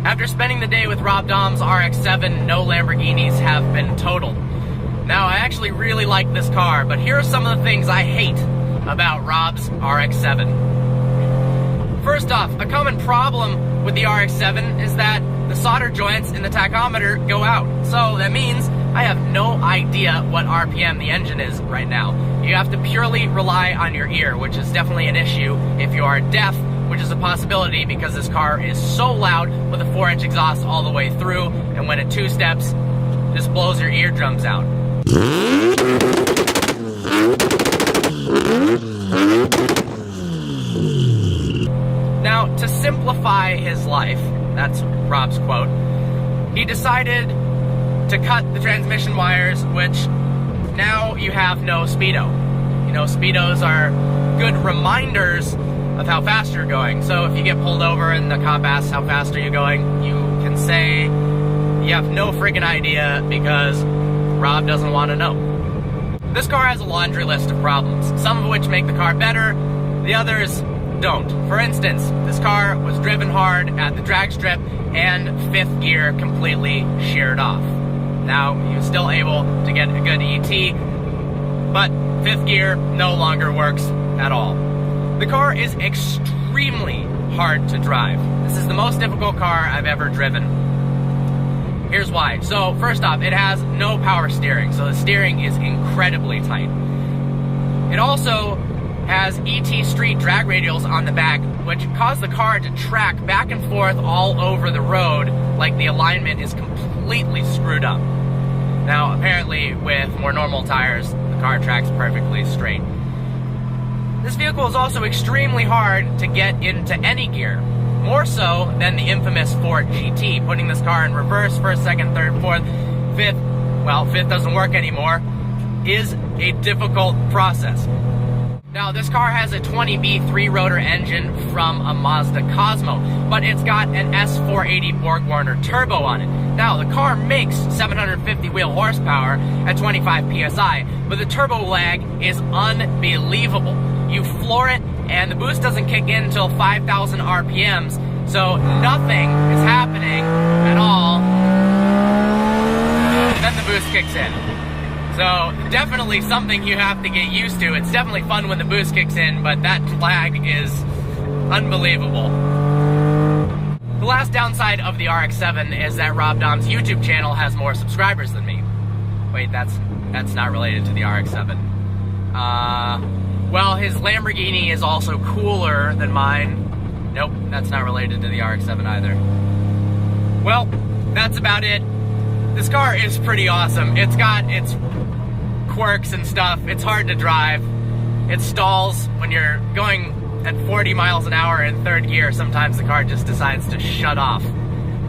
After spending the day with Rob Dahms' RX-7, no Lamborghinis have been totaled. Now, I actually really like this car, but here are some of the things I hate about Rob's RX-7. First off, a common problem with the RX-7 is that the solder joints in the tachometer go out. So that means I have no idea what RPM the engine is right now. You have to purely rely on your ear, which is definitely an issue if you are deaf, which is a possibility because this car is so loud with a 4-inch exhaust all the way through, and when it two-steps, just blows your eardrums out. Now, to simplify his life, that's Rob's quote, he decided to cut the transmission wires, which now you have no speedo. You know, speedos are good reminders of how fast you're going. So if you get pulled over and the cop asks how fast are you going, you can say you have no friggin' idea because Rob doesn't want to know. This car has a laundry list of problems, some of which make the car better, the others don't. For instance, this car was driven hard at the drag strip and 5th gear completely sheared off. Now, you're still able to get a good ET, but 5th gear no longer works at all. The car is extremely hard to drive. This is the most difficult car I've ever driven. Here's why. So, first off, it has no power steering, so the steering is incredibly tight. It also has ET Street drag radials on the back, which cause the car to track back and forth all over the road like the alignment is completely screwed up. Now, apparently, with more normal tires, the car tracks perfectly straight. This vehicle is also extremely hard to get into any gear, more so than the infamous Ford GT. Putting this car in reverse, first, second, third, fourth, fifth, well, fifth doesn't work anymore, is a difficult process. Now, this car has a 20B 3-rotor engine from a Mazda Cosmo, but it's got an S480 Borg-Warner turbo on it. Now, the car makes 750 wheel horsepower at 25 PSI, but the turbo lag is unbelievable. You floor it, and the boost doesn't kick in until 5,000 RPMs, so nothing is happening at all. Then the boost kicks in. So, definitely something you have to get used to. It's definitely fun when the boost kicks in, but that lag is unbelievable. The last downside of the RX-7 is that Rob Dahms' YouTube channel has more subscribers than me. Wait, that's not related to the RX-7. Well, his Lamborghini is also cooler than mine. Nope, that's not related to the RX-7 either. Well, that's about it. This car is pretty awesome. It's got its quirks and stuff. It's hard to drive. It stalls when you're going at 40 miles an hour in 3rd gear. Sometimes the car just decides to shut off.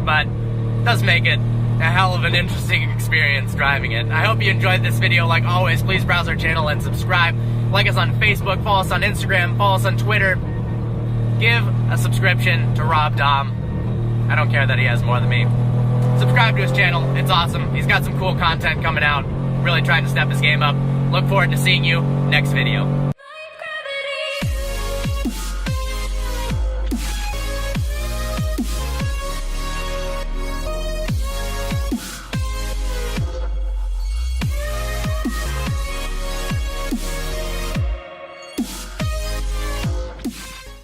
But it does make it a hell of an interesting experience driving it. I hope you enjoyed this video. Like always, please browse our channel and subscribe. Like us on Facebook, follow us on Instagram, follow us on Twitter. Give a subscription to Rob Dahm. I don't care that he has more than me. Subscribe to his channel. It's awesome. He's got some cool content coming out. Really trying to step his game up. Look forward to seeing you next video.